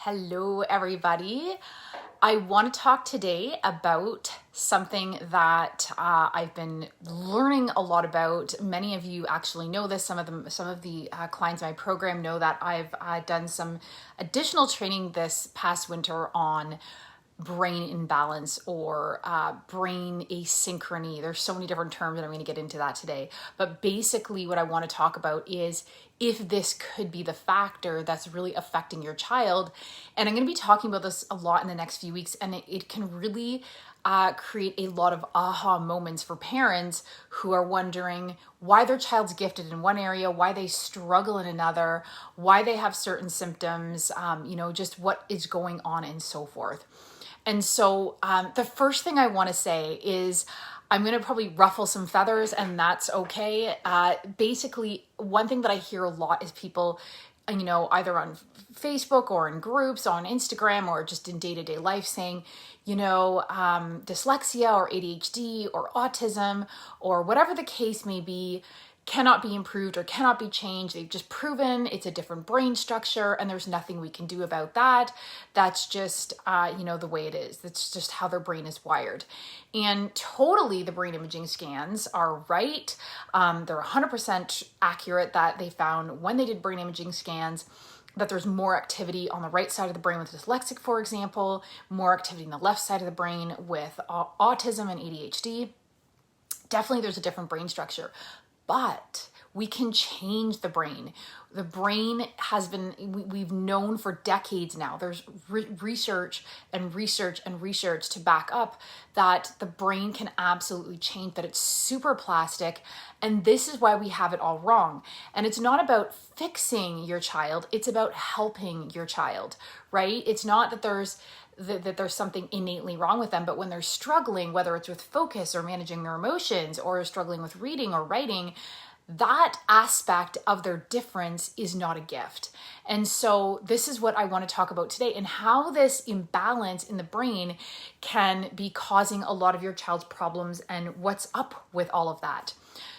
Hello, everybody. I want to talk today about something that I've been learning a lot about. Many of you actually know this. Some of the clients in my program know that I've done some additional training this past winter on brain imbalance or brain asynchrony. There's so many different terms, and I'm going to get into that today. But basically what I want to talk about is if this could be the factor that's really affecting your child. And I'm going to be talking about this a lot in the next few weeks, and it can really create a lot of aha moments for parents who are wondering why their child's gifted in one area, why they struggle in another, why they have certain symptoms, just what is going on and so forth. And so the first thing I want to say is I'm going to probably ruffle some feathers, and that's okay. Basically, one thing that I hear a lot is people, either on Facebook or in groups, on Instagram, or just in day-to-day life saying, dyslexia or ADHD or autism or whatever the case may be cannot be improved or cannot be changed. They've just proven it's a different brain structure and there's nothing we can do about that. That's just, the way it is. That's just how their brain is wired. And totally the brain imaging scans are right. They're 100% accurate that they found when they did brain imaging scans that there's more activity on the right side of the brain with dyslexic, for example, more activity in the left side of the brain with autism and ADHD. Definitely there's a different brain structure. But we can change the brain. The brain we've known for decades now. There's research to back up that the brain can absolutely change, that it's super plastic. And this is why we have it all wrong. And it's not about fixing your child. It's about helping your child, right? It's not that there's something innately wrong with them, but when they're struggling, whether it's with focus or managing their emotions or struggling with reading or writing, that aspect of their difference is not a gift. And so this is what I want to talk about today, and how this imbalance in the brain can be causing a lot of your child's problems and what's up with all of that.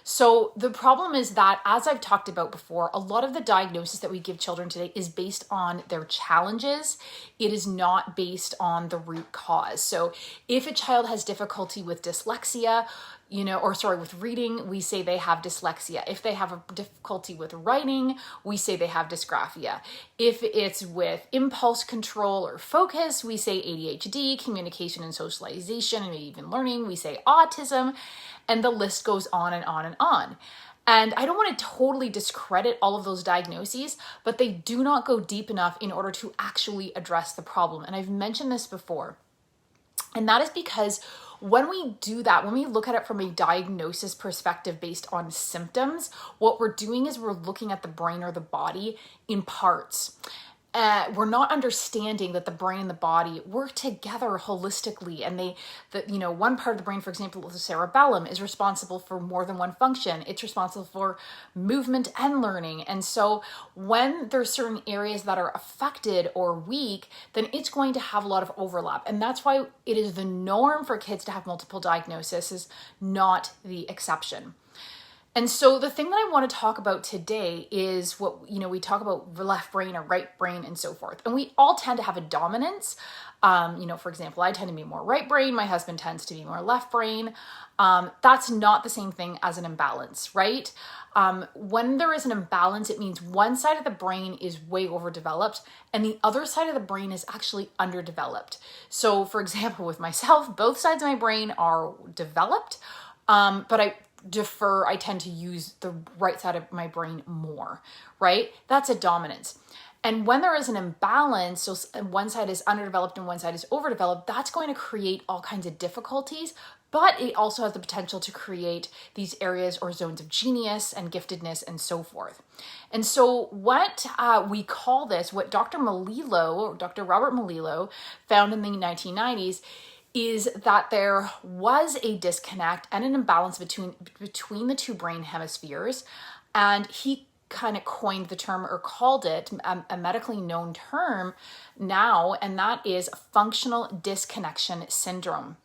So the problem is that, as I've talked about before, a lot of the diagnosis that we give children today is based on their challenges. It is not based on the root cause. So if a child has difficulty with dyslexia, with reading, we say they have dyslexia. If they have a difficulty with writing, we say they have dysgraphia. If it's with impulse control or focus, we say ADHD, communication and socialization, and maybe even learning, we say autism, and the list goes on and on and on. And I don't want to totally discredit all of those diagnoses, but they do not go deep enough in order to actually address the problem. And I've mentioned this before. And that is because when we do that, when we look at it from a diagnosis perspective based on symptoms, what we're doing is we're looking at the brain or the body in parts. We're not understanding that the brain and the body work together holistically, and one part of the brain, for example, the cerebellum, is responsible for more than one function. It's responsible for movement and learning. And so when there's certain areas that are affected or weak, then it's going to have a lot of overlap. And that's why it is the norm for kids to have multiple diagnoses, not the exception. And so the thing that I want to talk about today is what, we talk about left brain or right brain and so forth. And we all tend to have a dominance. For example, I tend to be more right brain. My husband tends to be more left brain. That's not the same thing as an imbalance, right? When there is an imbalance, it means one side of the brain is way overdeveloped and the other side of the brain is actually underdeveloped. So for example, with myself, both sides of my brain are developed, but I tend to use the right side of my brain more, right? That's a dominance. And when there is an imbalance, so one side is underdeveloped and one side is overdeveloped, that's going to create all kinds of difficulties, but it also has the potential to create these areas or zones of genius and giftedness and so forth. And so what we call this, what Dr. Robert Melillo found in the 1990s, is that there was a disconnect and an imbalance between the two brain hemispheres. And he kind of coined the term, or called it a medically known term now, and that is functional disconnection syndrome.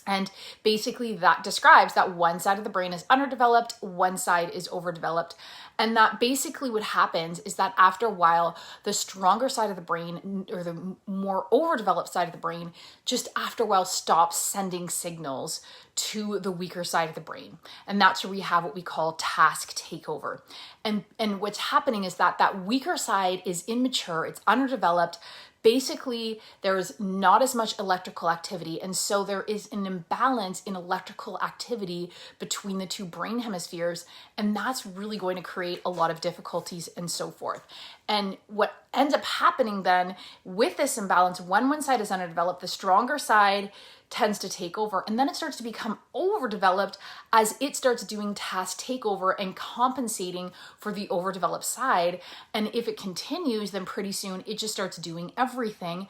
And basically that describes that one side of the brain is underdeveloped, one side is overdeveloped. And that basically what happens is that after a while, the stronger side of the brain, or the more overdeveloped side of the brain, just after a while stops sending signals to the weaker side of the brain. And that's where we have what we call task takeover. And what's happening is that that weaker side is immature, it's underdeveloped. Basically, there's not as much electrical activity, and so there is an imbalance in electrical activity between the two brain hemispheres, and that's really going to create a lot of difficulties and so forth. And what ends up happening then with this imbalance, when one side is underdeveloped, the stronger side tends to take over, and then it starts to become overdeveloped as it starts doing task takeover and compensating for the overdeveloped side. And if it continues, then pretty soon it just starts doing everything.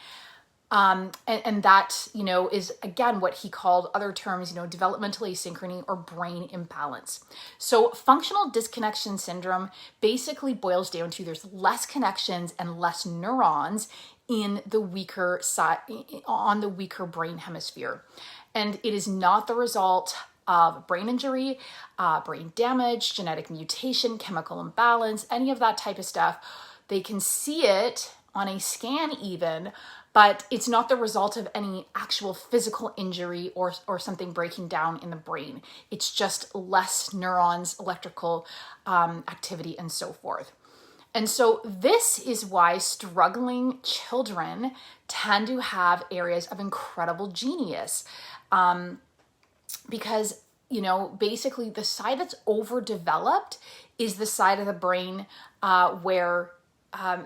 And that, is again what he called, other terms, developmental asynchrony or brain imbalance. So functional disconnection syndrome basically boils down to there's less connections and less neurons in the weaker side, on the weaker brain hemisphere. And it is not the result of brain injury, brain damage, genetic mutation, chemical imbalance, any of that type of stuff. They can see it on a scan even, but it's not the result of any actual physical injury or something breaking down in the brain. It's just less neurons, electrical activity, and so forth. And so this is why struggling children tend to have areas of incredible genius. Because, basically the side that's overdeveloped is the side of the brain where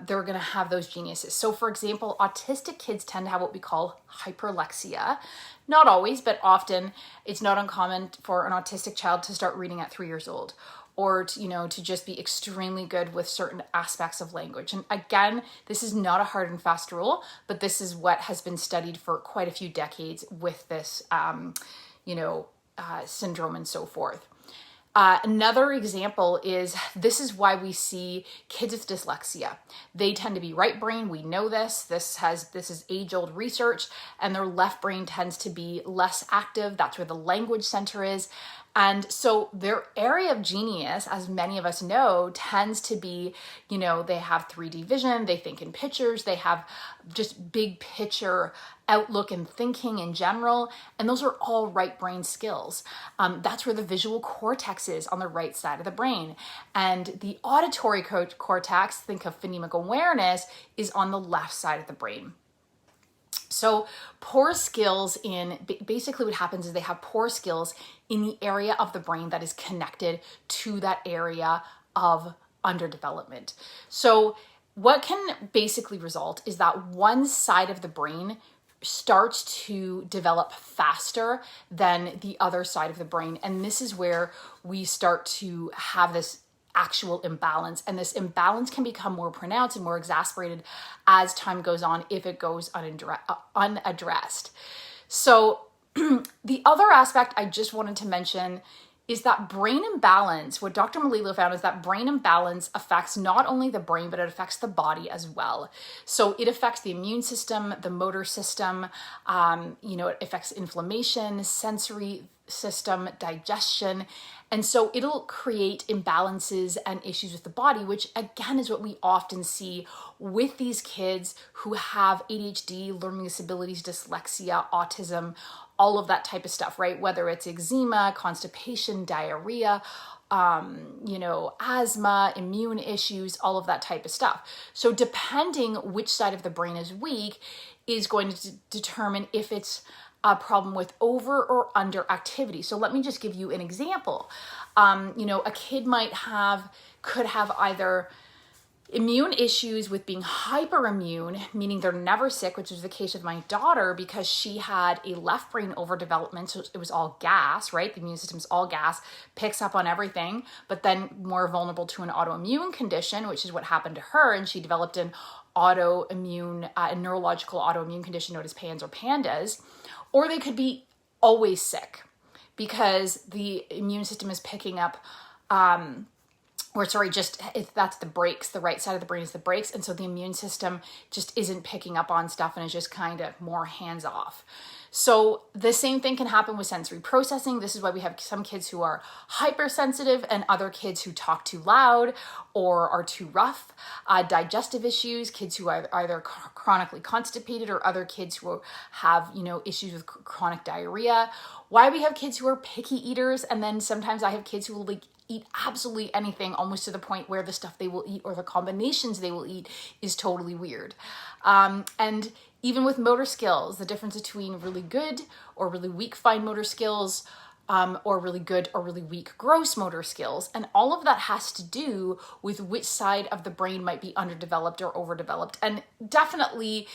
they're going to have those geniuses. So for example, autistic kids tend to have what we call hyperlexia. Not always, but often it's not uncommon for an autistic child to start reading at 3 years old, or to just be extremely good with certain aspects of language. And again, this is not a hard and fast rule, but this is what has been studied for quite a few decades with this, syndrome and so forth. Another example is, this is why we see kids with dyslexia. They tend to be right brain. We know this. This is age-old research, and their left brain tends to be less active. That's where the language center is. And so their area of genius, as many of us know, tends to be, they have 3D vision, they think in pictures, they have just big picture outlook and thinking in general. And those are all right brain skills. That's where the visual cortex is, on the right side of the brain. And the auditory cortex, think of phonemic awareness, is on the left side of the brain. So poor skills basically what happens is they have poor skills in the area of the brain that is connected to that area of underdevelopment. So what can basically result is that one side of the brain starts to develop faster than the other side of the brain. And this is where we start to have this actual imbalance. And this imbalance can become more pronounced and more exacerbated as time goes on if it goes unaddressed. So the other aspect I just wanted to mention is that brain imbalance. What Dr. Melillo found is that brain imbalance affects not only the brain, but it affects the body as well. So it affects the immune system, the motor system, it affects inflammation, sensory system, digestion. And so it'll create imbalances and issues with the body, which again is what we often see with these kids who have ADHD, learning disabilities, dyslexia, autism, all of that type of stuff, right? Whether it's eczema, constipation, diarrhea, asthma, immune issues, all of that type of stuff. So depending which side of the brain is weak is going to determine if it's a problem with over or under activity. So let me just give you an example. A kid could have either immune issues with being hyperimmune, meaning they're never sick, which is the case with my daughter because she had a left brain overdevelopment. So it was all gas, right? The immune system's all gas, picks up on everything, but then more vulnerable to an autoimmune condition, which is what happened to her. And she developed an a neurological autoimmune condition known as PANS or PANDAS. Or they could be always sick because the immune system is picking up, that's the brakes. The right side of the brain is the brakes. And so the immune system just isn't picking up on stuff and is just kind of more hands off. So the same thing can happen with sensory processing. This is why we have some kids who are hypersensitive and other kids who talk too loud or are too rough. Digestive issues, kids who are either chronically constipated, or other kids who have, issues with chronic diarrhea. Why we have kids who are picky eaters, and then sometimes I have kids who will eat absolutely anything, almost to the point where the stuff they will eat or the combinations they will eat is totally weird. And even with motor skills, the difference between really good or really weak fine motor skills, or really good or really weak gross motor skills. And all of that has to do with which side of the brain might be underdeveloped or overdeveloped. And definitely,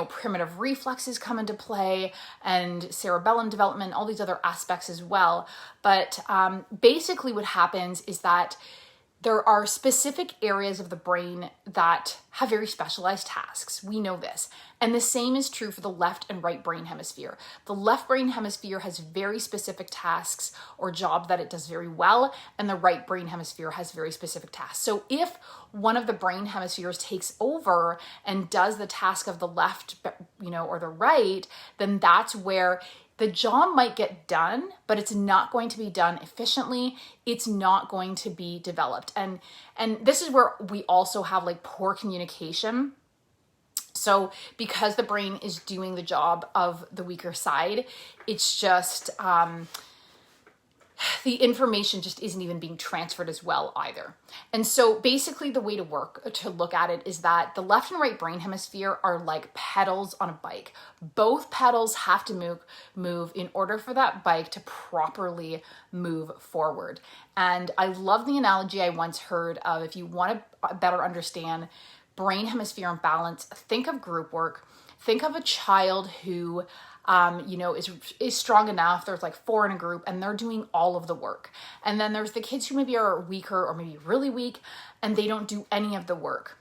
primitive reflexes come into play, and cerebellum development, all these other aspects as well. But basically what happens is that there are specific areas of the brain that have very specialized tasks. We know this. And the same is true for the left and right brain hemisphere. The left brain hemisphere has very specific tasks or jobs that it does very well, and the right brain hemisphere has very specific tasks. So if one of the brain hemispheres takes over and does the task of the left, or the right, then that's where the job might get done, but it's not going to be done efficiently. It's not going to be developed. And this is where we also have poor communication. So because the brain is doing the job of the weaker side, it's just, the information just isn't even being transferred as well either. And so basically the way to look at it is that the left and right brain hemisphere are like pedals on a bike. Both pedals have to move in order for that bike to properly move forward. And I love the analogy I once heard of, if you want to better understand brain hemisphere imbalance, think of group work. Think of a child who is strong enough. There's 4 in a group and they're doing all of the work. And then there's the kids who maybe are weaker or maybe really weak and they don't do any of the work.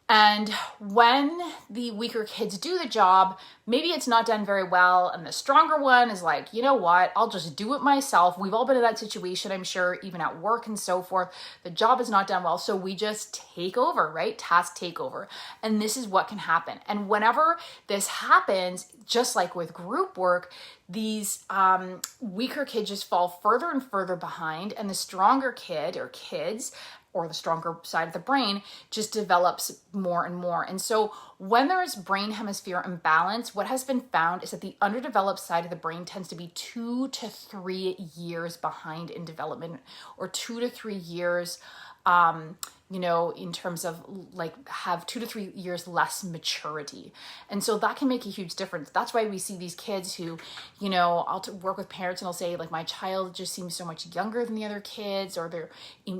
And when the weaker kids do the job, maybe it's not done very well. And the stronger one is like, you know what, I'll just do it myself. We've all been in that situation, I'm sure, even at work and so forth. The job is not done well. So we just take over, right? Task takeover. And this is what can happen. And whenever this happens, just like with group work, these weaker kids just fall further and further behind. And the stronger kid or kids, or the stronger side of the brain, just develops more and more. And so when there is brain hemisphere imbalance, what has been found is that the underdeveloped side of the brain tends to be 2 to 3 years behind in development, or 2 to 3 years, in terms of have 2 to 3 years less maturity. And so that can make a huge difference. That's why we see these kids who, I'll work with parents and I'll say my child just seems so much younger than the other kids, or they're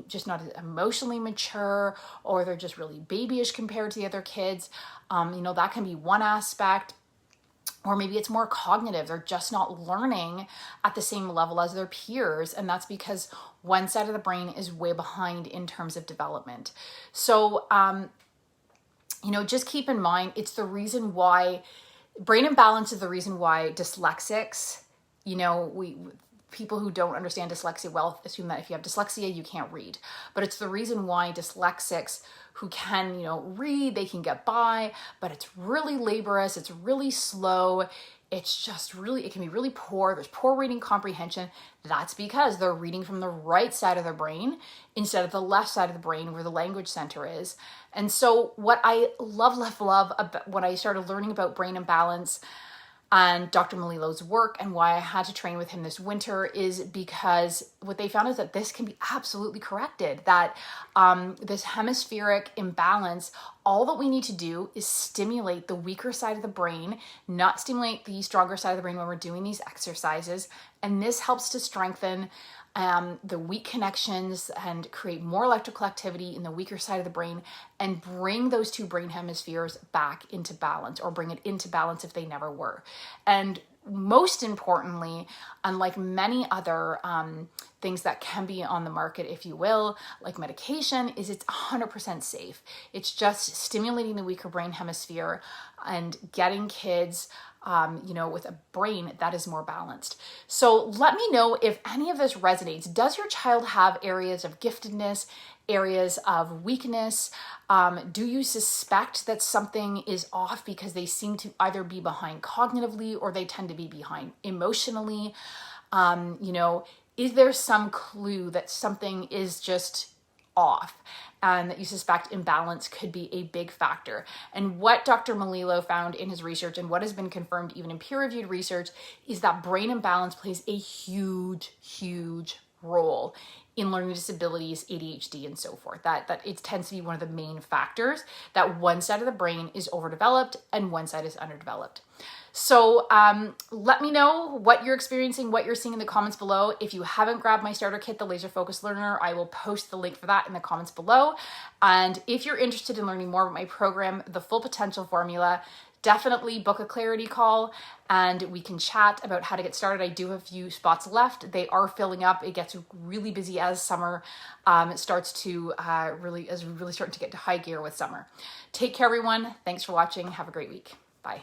just not emotionally mature, or they're just really babyish compared to the other kids. That can be one aspect. Or maybe it's more cognitive. They're just not learning at the same level as their peers. And that's because one side of the brain is way behind in terms of development. So, just keep in mind, it's the reason why brain imbalance is the reason why dyslexics, people who don't understand dyslexia well assume that if you have dyslexia, you can't read. But it's the reason why dyslexics who can, read, they can get by, but it's really laborious, it's really slow, it's just really, it can be really poor. There's poor reading comprehension. That's because they're reading from the right side of their brain instead of the left side of the brain where the language center is. And so what I love about when I started learning about brain imbalance and Dr. Malilo's work, and why I had to train with him this winter, is because what they found is that this can be absolutely corrected, that this hemispheric imbalance, all that we need to do is stimulate the weaker side of the brain, not stimulate the stronger side of the brain when we're doing these exercises. And this helps to strengthen the weak connections and create more electrical activity in the weaker side of the brain, and bring those two brain hemispheres back into balance, or bring it into balance if they never were. And most importantly, unlike many other things that can be on the market, if you will, like medication, is it's 100% safe. It's just stimulating the weaker brain hemisphere and getting kids with a brain that is more balanced. So let me know if any of this resonates. Does your child have areas of giftedness, areas of weakness? Do you suspect that something is off because they seem to either be behind cognitively or they tend to be behind emotionally? Is there some clue that something is just off and that you suspect imbalance could be a big factor? And what Dr. Melillo found in his research, and what has been confirmed even in peer-reviewed research, is that brain imbalance plays a huge, huge role in learning disabilities, ADHD, and so forth. That it tends to be one of the main factors, that one side of the brain is overdeveloped and one side is underdeveloped. So let me know what you're experiencing, what you're seeing in the comments below. If you haven't grabbed my starter kit, the Laser Focus Learner, I will post the link for that in the comments below. And if you're interested in learning more about my program, The Full Potential Formula, definitely book a clarity call and we can chat about how to get started. I do have a few spots left. They are filling up. It gets really busy as summer starts to really starting to get to high gear with summer. Take care, everyone. Thanks for watching. Have a great week. Bye.